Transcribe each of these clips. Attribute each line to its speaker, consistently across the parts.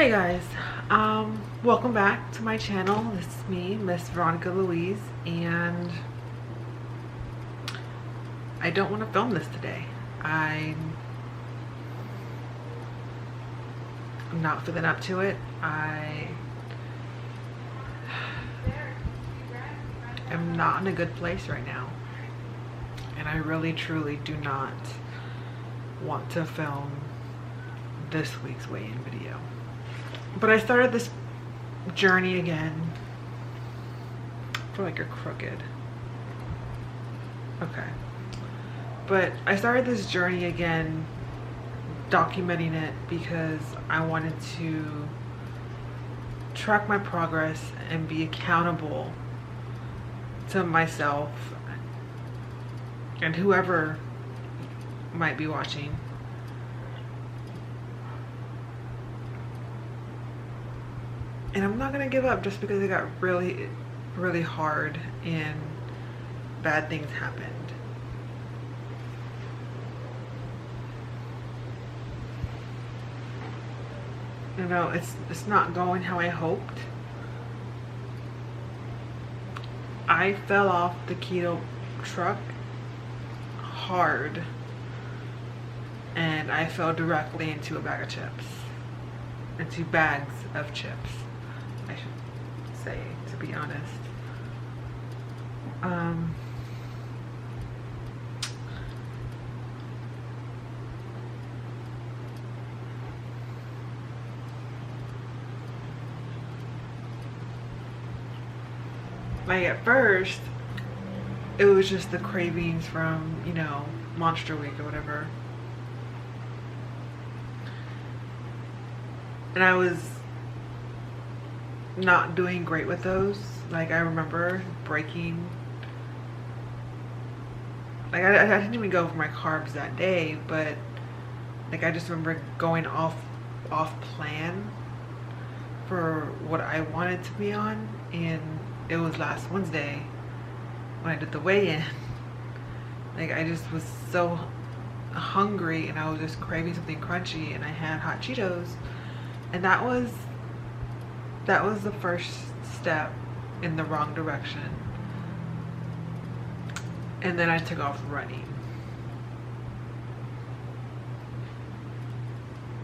Speaker 1: Hey guys, welcome back to my channel. This is me, Miss Veronica Louise, and I don't want to film this today. I'm not feeling up to it. I am not in a good place right now, and I really truly do not want to film this week's weigh-in video. But I started this journey again. I feel like you're crooked. Okay. But I started this journey again, documenting it because I wanted to track my progress and be accountable to myself and whoever might be watching. And I'm not gonna give up just because it got really, really hard and bad things happened. You know, it's not going how I hoped. I fell off the keto truck hard, and I fell directly into a bag of chips. Into bags of chips, I should say, to be honest. Like at first, it was just the cravings from, you know, Monster Week or whatever. And I was not doing great with those. Like I remember breaking, like I didn't even go for my carbs that day, but like I just remember going off plan for what I wanted to be on, and it was last Wednesday when I did the weigh-in. Like I just was so hungry and I was just craving something crunchy, and I had hot Cheetos, and that was the first step in the wrong direction. And then I took off running,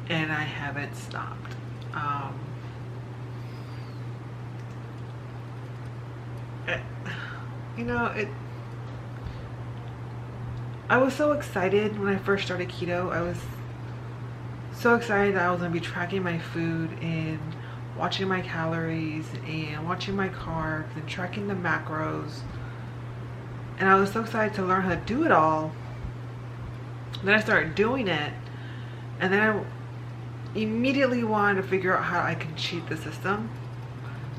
Speaker 1: and I haven't stopped. You know, I was so excited when I first started keto. I was so excited that I was going to be tracking my food and watching my calories and watching my carbs and tracking the macros. And I was so excited to learn how to do it all. Then I started doing it, and then I immediately wanted to figure out how I can cheat the system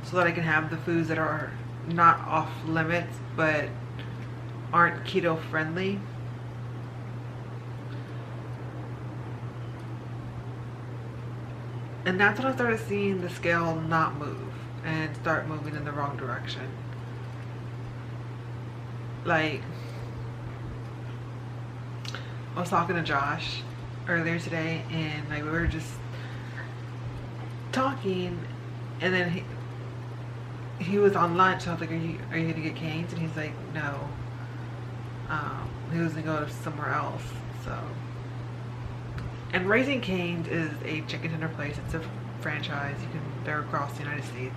Speaker 1: so that I can have the foods that are not off limits but aren't keto friendly. And that's when I started seeing the scale not move and start moving in the wrong direction. Like, I was talking to Josh earlier today, and like we were just talking, and then he was on lunch. I was like, are you gonna get Cane's? And he's like, no. He was gonna go somewhere else. So, and Raising Cane's is a chicken tender place. It's a franchise. They're across the United States.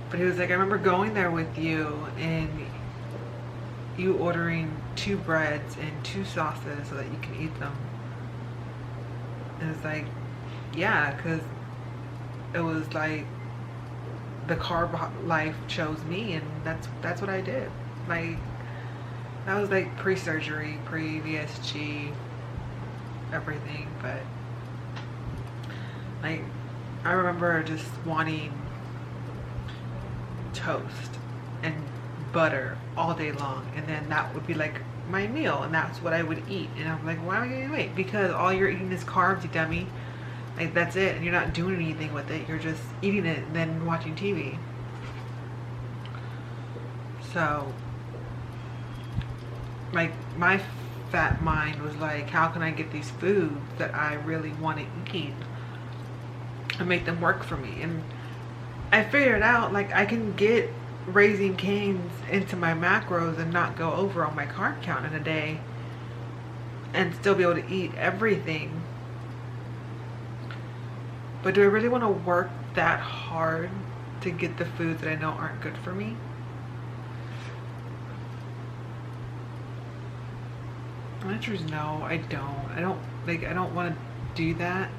Speaker 1: But he was like, I remember going there with you and you ordering 2 breads and 2 sauces so that you can eat them. And it's like, yeah, because it was like the carb life chose me, and that's what I did. Like, that was like pre-surgery, pre-VSG, everything. But like, I remember just wanting toast and butter all day long, and then that would be like my meal, and that's what I would eat. And I'm like, why are you gonna wait? Because all you're eating is carbs, you dummy. Like, that's it, and you're not doing anything with it. You're just eating it and then watching TV. So, like, my fat mind was like, how can I get these foods that I really want to eat and make them work for me? And I figured out, like, I can get Raising Cane's into my macros and not go over on my carb count in a day and still be able to eat everything. But do I really want to work that hard to get the foods that I know aren't good for me? The answer is no, I don't. I don't want to do that.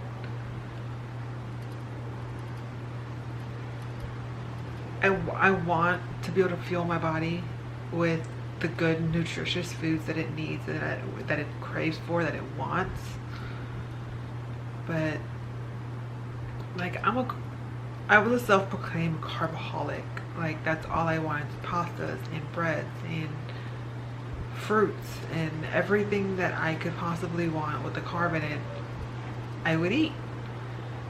Speaker 1: I want to be able to fuel my body with the good, nutritious foods that it needs, that it craves for, that it wants. But like, I was a self-proclaimed carbaholic. Like, that's all I wanted: pastas and breads and fruits and everything that I could possibly want with the carb in it, I would eat,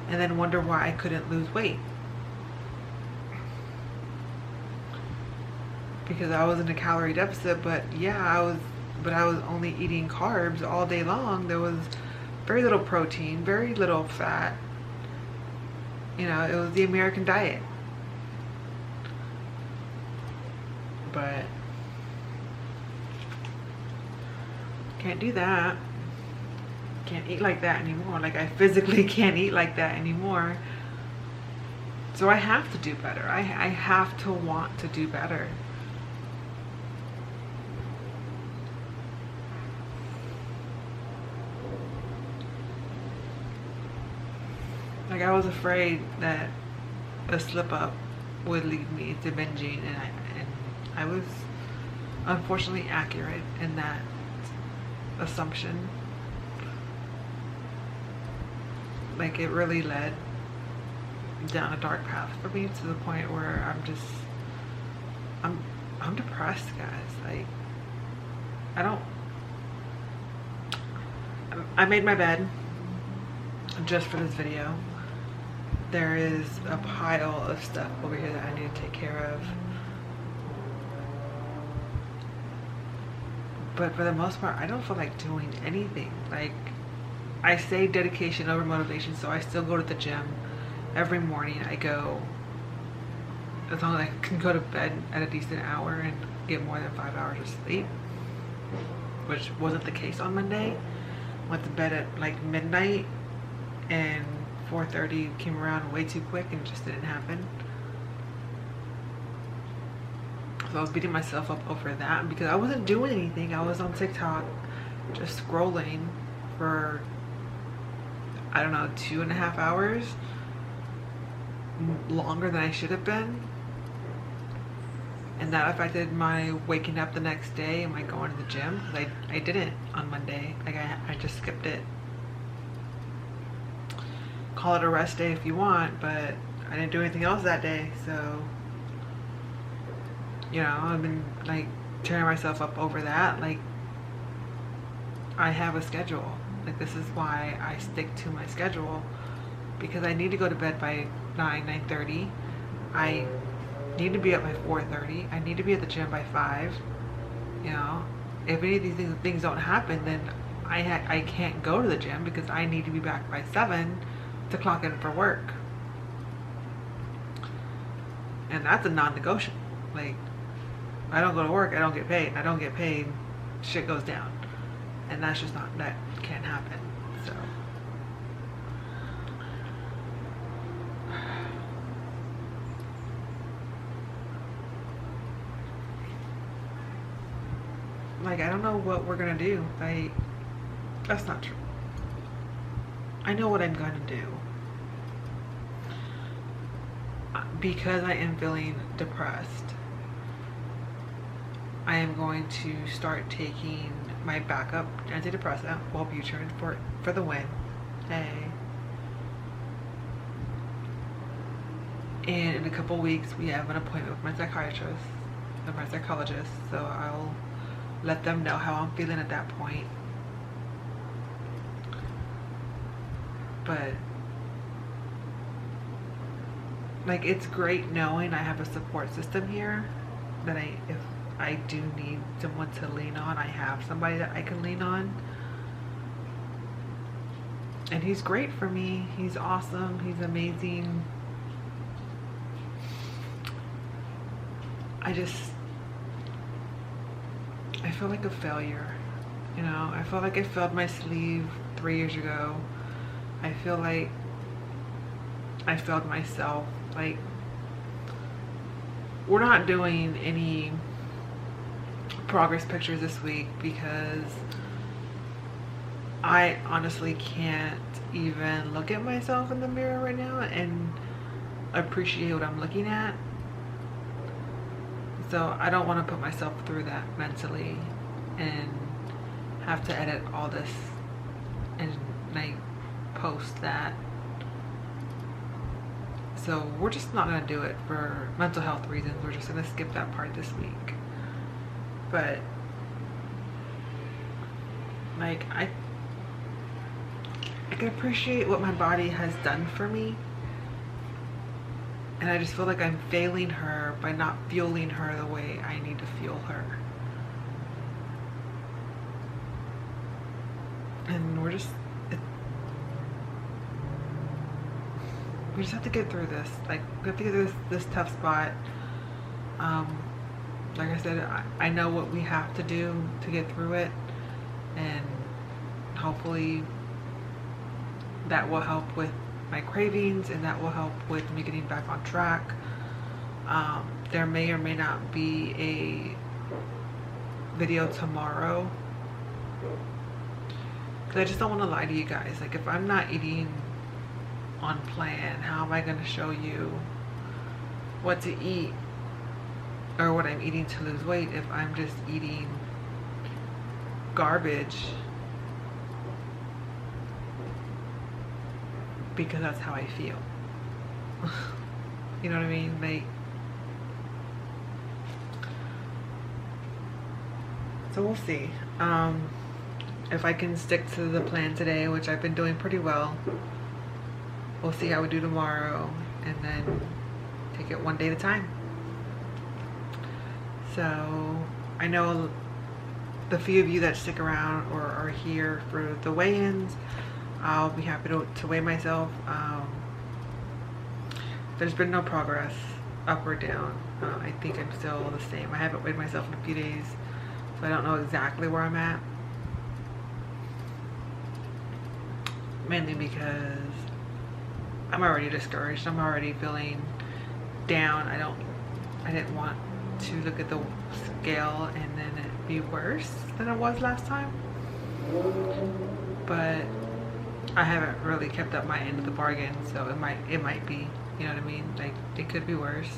Speaker 1: and then wonder why I couldn't lose weight. Because I was in a calorie deficit, but yeah, I was only eating carbs all day long. There was very little protein, very little fat. You know, it was the American diet. But can't do that. Can't eat like that anymore. Like, I physically can't eat like that anymore. So I have to do better. I have to want to do better. Like, I was afraid that a slip up would lead me to binging, and I was unfortunately accurate in that assumption. Like, it really led down a dark path for me, to the point where I'm depressed, guys. Like, I made my bed just for this video. There is a pile of stuff over here that I need to take care of. But for the most part, I don't feel like doing anything. Like, I say dedication over motivation, so I still go to the gym every morning. I go, as long as I can go to bed at a decent hour and get more than 5 hours of sleep, which wasn't the case on Monday. Went to bed at like midnight, and 4:30 came around way too quick and just didn't happen. So I was beating myself up over that because I wasn't doing anything. I was on TikTok just scrolling for, I don't know, 2.5 hours, longer than I should have been. And that affected my waking up the next day and my going to the gym, because I didn't on Monday. Like, I just skipped it. Call it a rest day if you want, but I didn't do anything else that day. So, you know, I've been like tearing myself up over that. Like, I have a schedule. Like, this is why I stick to my schedule, because I need to go to bed by 9:30. I need to be up by 4:30. I need to be at the gym by 5. You know, if any of these things don't happen, then I can't go to the gym, because I need to be back by 7 to clock in for work. And that's a non-negotiable. Like, I don't go to work, I don't get paid. I don't get paid, shit goes down. And that's just not, that can't happen. So, like, I don't know what we're gonna do. That's not true. I know what I'm gonna do. Because I am feeling depressed, I am going to start taking my backup antidepressant, Wellbutrin, for the win. Hey. And in a couple weeks, we have an appointment with my psychiatrist and my psychologist, so I'll let them know how I'm feeling at that point. But, like, it's great knowing I have a support system here, that if I do need someone to lean on, I have somebody that I can lean on. And he's great for me. He's awesome. He's amazing. I feel like a failure. You know, I feel like I failed my sleeve 3 years ago. I feel like I failed myself. Like, we're not doing any progress pictures this week because I honestly can't even look at myself in the mirror right now and appreciate what I'm looking at. So I don't want to put myself through that mentally and have to edit all this and like post that. So we're just not gonna do it for mental health reasons. We're just gonna skip that part this week. But like I can appreciate what my body has done for me, and I just feel like I'm failing her by not fueling her the way I need to fuel her. And we just have to get through this. Like, we have to get through this tough spot. Like I said, I know what we have to do to get through it, and hopefully that will help with my cravings, and that will help with me getting back on track. There may or may not be a video tomorrow, because I just don't want to lie to you guys. Like, if I'm not eating on plan, how am I going to show you what to eat or what I'm eating to lose weight if I'm just eating garbage because that's how I feel? You know what I mean? Like, so we'll see if I can stick to the plan today, which I've been doing pretty well. We'll see how we do tomorrow, and then take it one day at a time. So I know the few of you that stick around or are here for the weigh-ins, I'll be happy to weigh myself. There's been no progress up or down. I think I'm still the same. I haven't weighed myself in a few days, so I don't know exactly where I'm at. Mainly because I'm already discouraged. I'm already feeling down. I didn't want to look at the scale and then it be worse than it was last time. But I haven't really kept up my end of the bargain, so it might be, you know what I mean? Like, it could be worse.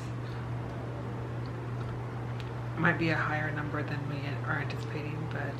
Speaker 1: It might be a higher number than we are anticipating, but